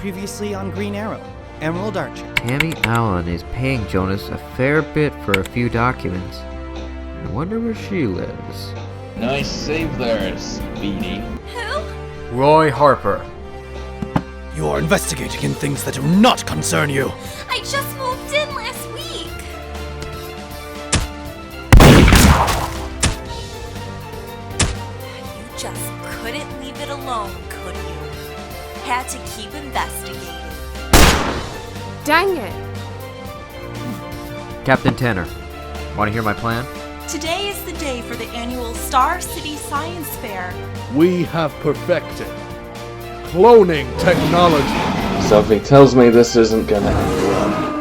previously on Green Arrow, Emerald Archer. Tammy Allen is paying Jonas a fair bit for a few documents. I wonder where she lives. Nice save there, Speedy. Who? Roy Harper. You are investigating in things that do not concern you. I just moved in last week. You just couldn't leave it alone, could you? Had to keep investigating. Dang it! Captain Tanner, want to hear my plan? Today is the day for the annual Star City Science Fair. We have perfected cloning technology. Something tells me this isn't gonna end well.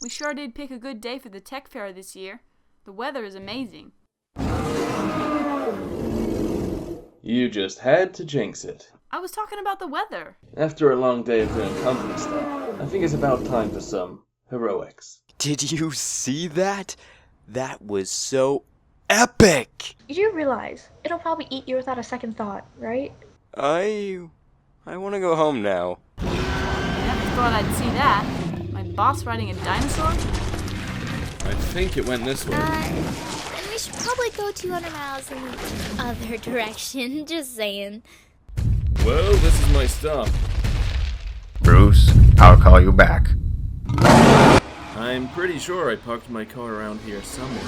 We sure did pick a good day for the tech fair this year. The weather is amazing. You just had to jinx it. I was talking about the weather. After a long day of doing company stuff, I think it's about time for some heroics. Did you see that? That was so epic! You do realize it'll probably eat you without a second thought, right? I want to go home now. Never thought I'd see that. My boss riding a dinosaur? I think it went this way. And we should probably go 200 miles in the other direction, just saying. Well, this is my stop. Bruce, I'll call you back. I'm pretty sure I parked my car around here somewhere.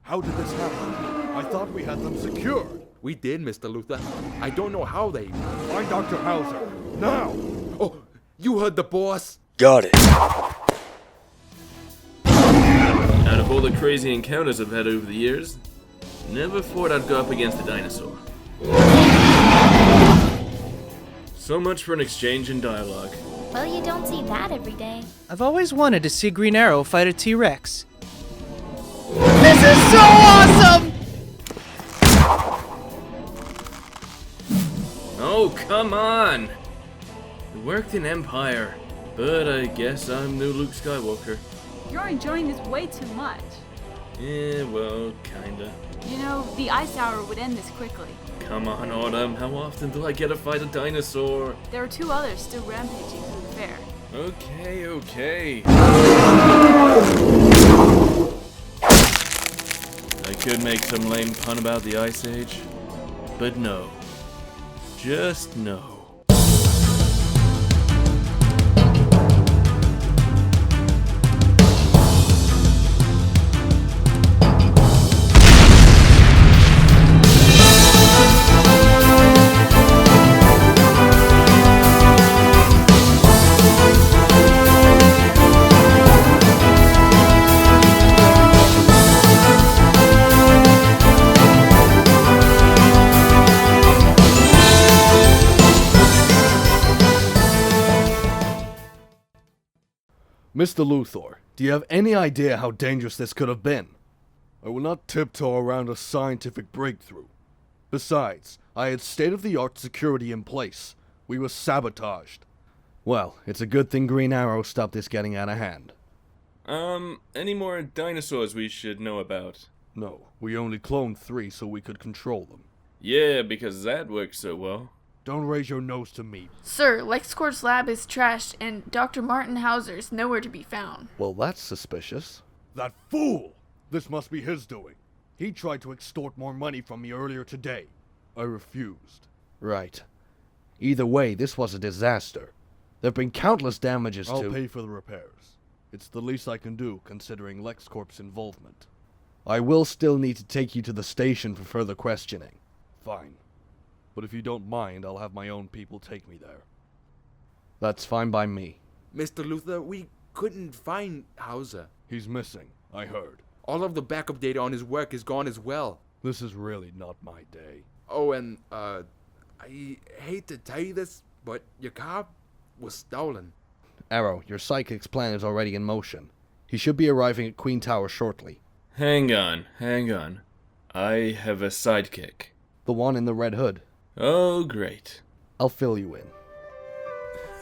How did this happen? I thought we had them secured. We did, Mr. Luther. I don't know how they... Find Dr. Hauser, now! Oh, you heard the boss? Got it. Out of all the crazy encounters I've had over the years, never thought I'd go up against a dinosaur. So much for an exchange in dialogue. Well, you don't see that every day. I've always wanted to see Green Arrow fight a T-Rex. This is so awesome! Oh, come on! It worked in Empire, but I guess I'm new Luke Skywalker. You're enjoying this way too much. Yeah, well, kinda. You know, the ice hour would end this quickly. Come on, Autumn, how often do I get to fight a dinosaur? There are 2 others still rampaging through the fair. Okay. I could make some lame pun about the Ice Age, but no. Just no. Mr. Luthor, do you have any idea how dangerous this could have been? I will not tiptoe around a scientific breakthrough. Besides, I had state-of-the-art security in place. We were sabotaged. Well, it's a good thing Green Arrow stopped this getting out of hand. Any more dinosaurs we should know about? No, we only cloned 3 so we could control them. Yeah, because that works so well. Don't raise your nose to me. Sir, LexCorp's lab is trashed, and Dr. Martin Hauser is nowhere to be found. Well, that's suspicious. That fool! This must be his doing. He tried to extort more money from me earlier today. I refused. Right. Either way, this was a disaster. There have been countless damages to... I'll pay for the repairs. It's the least I can do, considering LexCorp's involvement. I will still need to take you to the station for further questioning. Fine. But if you don't mind, I'll have my own people take me there. That's fine by me. Mr. Luther, we couldn't find Hauser. He's missing, I heard. All of the backup data on his work is gone as well. This is really not my day. Oh, and, I hate to tell you this, but your car was stolen. Arrow, your psychic's plan is already in motion. He should be arriving at Queen Tower shortly. Hang on. I have a sidekick. The one in the red hood. Oh, great. I'll fill you in.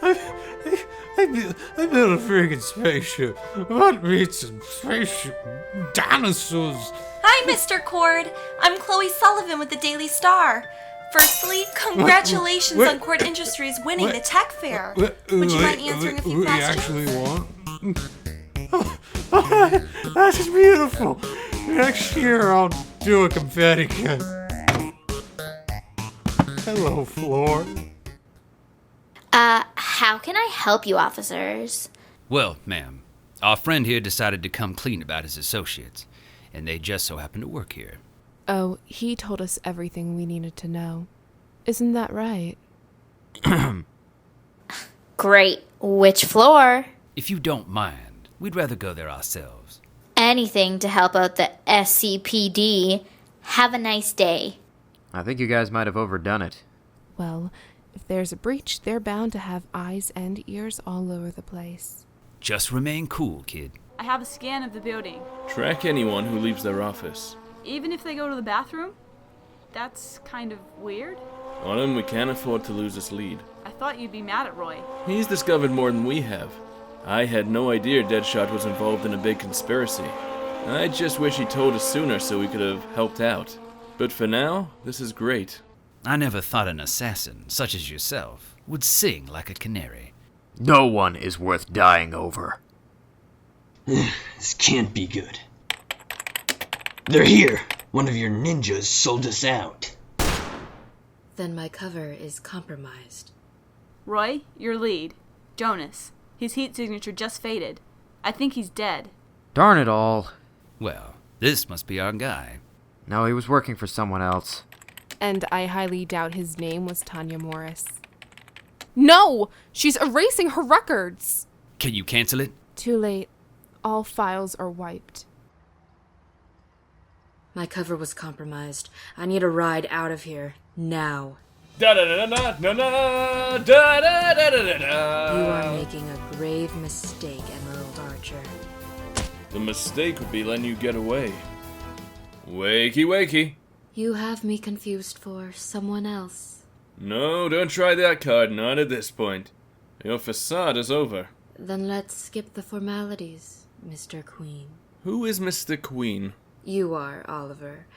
I built a friggin' spaceship. What meets some spaceship dinosaurs? Hi, Mr. Cord. I'm Chloe Sullivan with the Daily Star. Firstly, congratulations on Cord Industries winning the tech fair. Would you mind answering a few questions? That's beautiful. Next year I'll do a confetti gun. Hello, Floor. How can I help you, officers? Well, ma'am, our friend here decided to come clean about his associates, and they just so happen to work here. Oh, he told us everything we needed to know. Isn't that right? Great. Which floor? If you don't mind, we'd rather go there ourselves. Anything to help out the SCPD. Have a nice day. I think you guys might have overdone it. Well, if there's a breach, they're bound to have eyes and ears all over the place. Just remain cool, kid. I have a scan of the building. Track anyone who leaves their office. Even if they go to the bathroom? That's kind of weird. Autumn, we can't afford to lose this lead. I thought you'd be mad at Roy. He's discovered more than we have. I had no idea Deadshot was involved in a big conspiracy. I just wish he told us sooner so we could have helped out. But for now, this is great. I never thought an assassin, such as yourself, would sing like a canary. No one is worth dying over. This can't be good. They're here! One of your ninjas sold us out. Then my cover is compromised. Roy, your lead. Jonas. His heat signature just faded. I think he's dead. Darn it all. Well, this must be our guy. No, he was working for someone else. And I highly doubt his name was Tanya Morris. No! She's erasing her records! Can you cancel it? Too late. All files are wiped. My cover was compromised. I need a ride out of here. Now. Da da da da da da da da da da da. You are making a grave mistake, Emerald Archer. The mistake would be letting you get away. Wakey, wakey. You have me confused for someone else. No, don't try that card, not at this point. Your facade is over. Then let's skip the formalities, Mr. Queen. Who is Mr. Queen? You are, Oliver.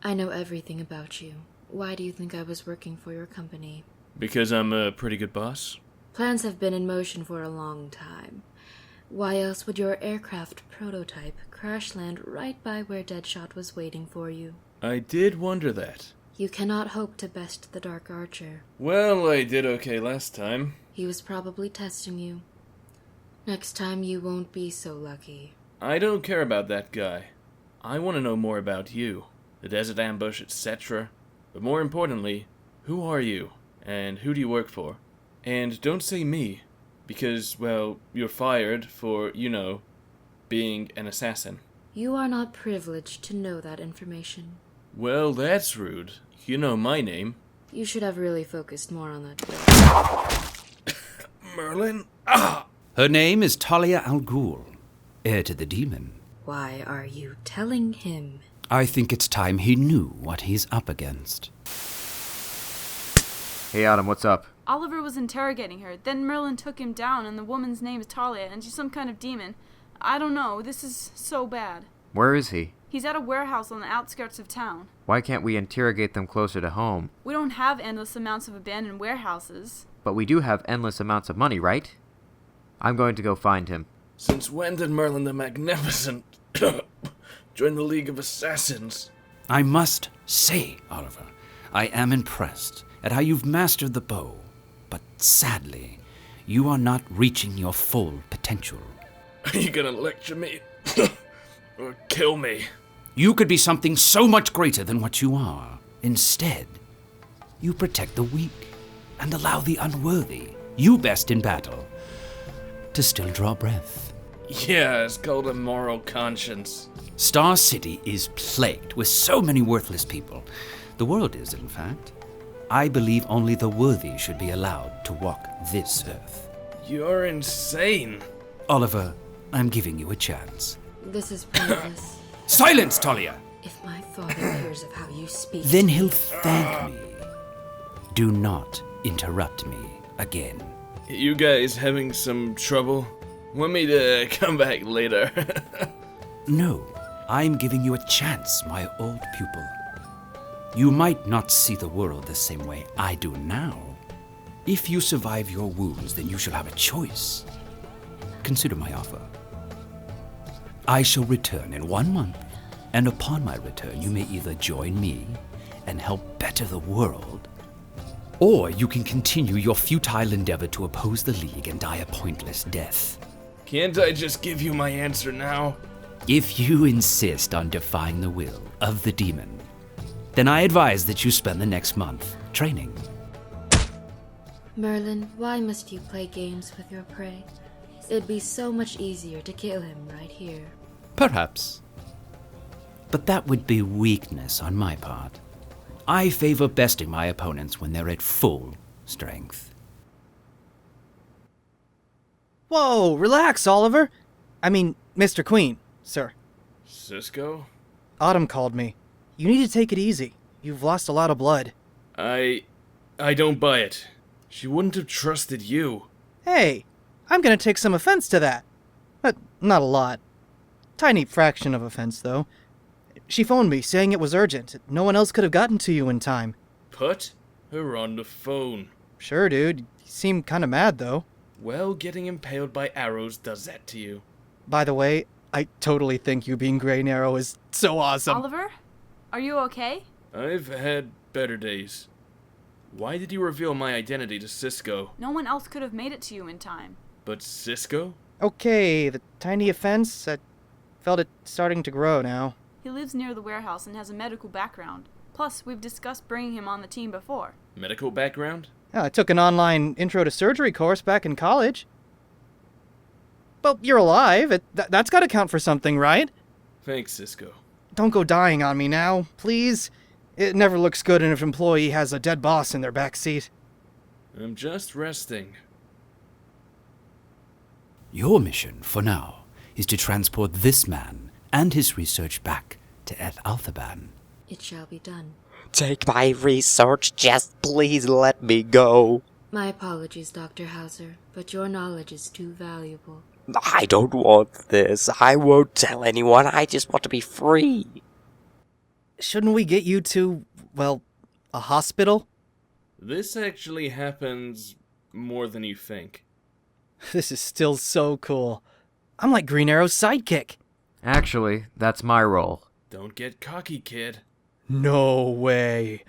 I know everything about you. Why do you think I was working for your company? Because I'm a pretty good boss? Plans have been in motion for a long time. Why else would your aircraft prototype crash land right by where Deadshot was waiting for you? I did wonder that. You cannot hope to best the Dark Archer. Well, I did okay last time. He was probably testing you. Next time you won't be so lucky. I don't care about that guy. I want to know more about you, the desert ambush, etc. But more importantly, who are you, and who do you work for? And don't say me, because, well, you're fired for, you know, being an assassin. You are not privileged to know that information. Well, that's rude. You know my name. You should have really focused more on that. Merlin? Ah! Her name is Talia Al Ghul, heir to the demon. Why are you telling him? I think it's time he knew what he's up against. Hey, Adam, what's up? Oliver was interrogating her. Then Merlin took him down, and the woman's name is Talia, and she's some kind of demon. I don't know. This is so bad. Where is he? He's at a warehouse on the outskirts of town. Why can't we interrogate them closer to home? We don't have endless amounts of abandoned warehouses. But we do have endless amounts of money, right? I'm going to go find him. Since when did Merlin the Magnificent join the League of Assassins? I must say, Oliver, I am impressed at how you've mastered the bow. But sadly, you are not reaching your full potential. Are you gonna lecture me? Or kill me? You could be something so much greater than what you are. Instead, you protect the weak and allow the unworthy, you best in battle, to still draw breath. Yeah, it's called a moral conscience. Star City is plagued with so many worthless people. The world is, in fact. I believe only the worthy should be allowed to walk this earth. You're insane. Oliver, I'm giving you a chance. This is pointless. Silence, Talia! If my father hears of how you speak... Then he'll thank me. Do not interrupt me again. You guys having some trouble? Want me to come back later? No. I'm giving you a chance, my old pupil. You might not see the world the same way I do now. If you survive your wounds, then you shall have a choice. Consider my offer. I shall return in 1 month, and upon my return, you may either join me and help better the world, or you can continue your futile endeavor to oppose the League and die a pointless death. Can't I just give you my answer now? If you insist on defying the will of the demon, then I advise that you spend the next month training. Merlin, why must you play games with your prey? It'd be so much easier to kill him right here. Perhaps. But that would be weakness on my part. I favor besting my opponents when they're at full strength. Whoa, relax, Oliver. I mean, Mr. Queen, sir. Cisco? Autumn called me. You need to take it easy. You've lost a lot of blood. I don't buy it. She wouldn't have trusted you. Hey, I'm gonna take some offense to that. But not a lot. Tiny fraction of offense, though. She phoned me saying it was urgent. No one else could have gotten to you in time. Put her on the phone. Sure, dude. You seem kinda mad, though. Well, getting impaled by arrows does that to you. By the way, I totally think you being Green Arrow is so awesome. Oliver? Are you okay? I've had better days. Why did you reveal my identity to Cisco? No one else could have made it to you in time. But Cisco? Okay, the tiny offense, I felt it starting to grow now. He lives near the warehouse and has a medical background. Plus, we've discussed bringing him on the team before. Medical background? Yeah, I took an online intro to surgery course back in college. Well, you're alive. That's gotta count for something, right? Thanks, Cisco. Don't go dying on me now, please. It never looks good if an employee has a dead boss in their back seat. I'm just resting. Your mission, for now, is to transport this man and his research back to Alphaban. It shall be done. Take my research, just please let me go. My apologies, Dr. Hauser, but your knowledge is too valuable. I don't want this. I won't tell anyone. I just want to be free. Shouldn't we get you to, well, a hospital? This actually happens more than you think. This is still so cool. I'm like Green Arrow's sidekick. Actually, that's my role. Don't get cocky, kid. No way.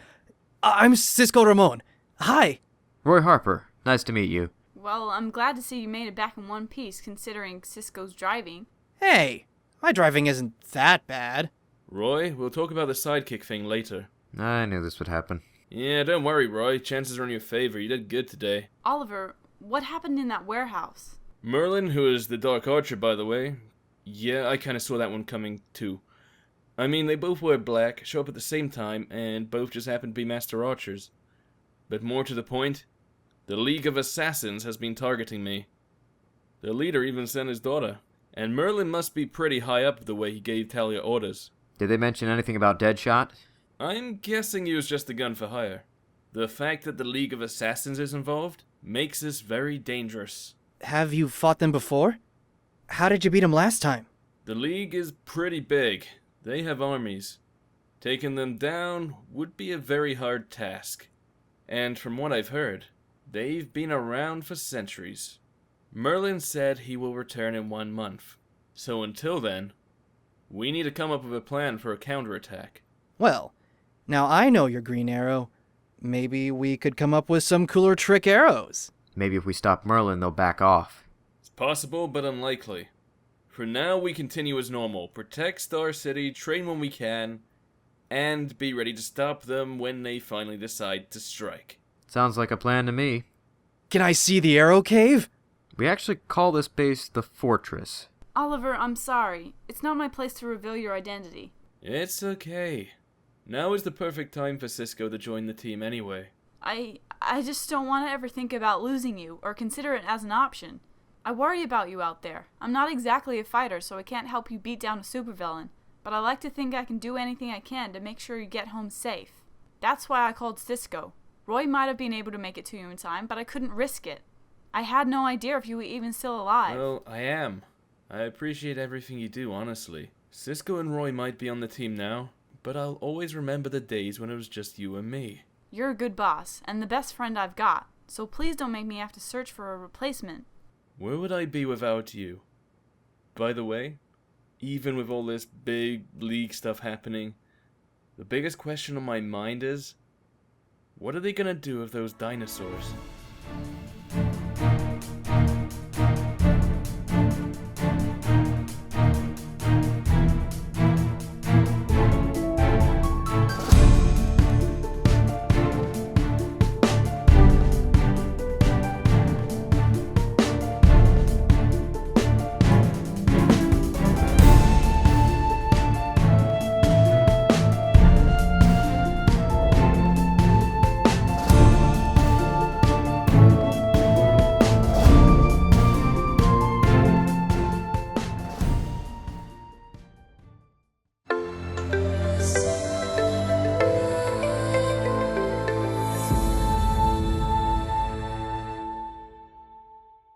I'm Cisco Ramon. Hi. Roy Harper. Nice to meet you. Well, I'm glad to see you made it back in one piece, considering Cisco's driving. Hey, my driving isn't that bad. Roy, we'll talk about the sidekick thing later. I knew this would happen. Yeah, don't worry, Roy. Chances are in your favor. You did good today. Oliver, what happened in that warehouse? Merlin, who is the Dark Archer, by the way. Yeah, I kind of saw that one coming, too. I mean, they both wear black, show up at the same time, and both just happen to be Master Archers. But more to the point, the League of Assassins has been targeting me. Their leader even sent his daughter. And Merlin must be pretty high up the way he gave Talia orders. Did they mention anything about Deadshot? I'm guessing he was just a gun for hire. The fact that the League of Assassins is involved makes this very dangerous. Have you fought them before? How did you beat them last time? The League is pretty big. They have armies. Taking them down would be a very hard task. And from what I've heard, they've been around for centuries. Merlin said he will return in 1 month. So until then, we need to come up with a plan for a counterattack. Well, now I know you're Green Arrow. Maybe we could come up with some cooler trick arrows. Maybe if we stop Merlin, they'll back off. It's possible, but unlikely. For now, we continue as normal. Protect Star City, train when we can, and be ready to stop them when they finally decide to strike. Sounds like a plan to me. Can I see the arrow cave? We actually call this base the Fortress. Oliver, I'm sorry. It's not my place to reveal your identity. It's okay. Now is the perfect time for Cisco to join the team anyway. I just don't want to ever think about losing you, or consider it as an option. I worry about you out there. I'm not exactly a fighter, so I can't help you beat down a supervillain, but I like to think I can do anything I can to make sure you get home safe. That's why I called Cisco. Roy might have been able to make it to you in time, but I couldn't risk it. I had no idea if you were even still alive. Well, I am. I appreciate everything you do, honestly. Cisco and Roy might be on the team now, but I'll always remember the days when it was just you and me. You're a good boss, and the best friend I've got, so please don't make me have to search for a replacement. Where would I be without you? By the way, even with all this big league stuff happening, the biggest question on my mind is, what are they gonna do with those dinosaurs?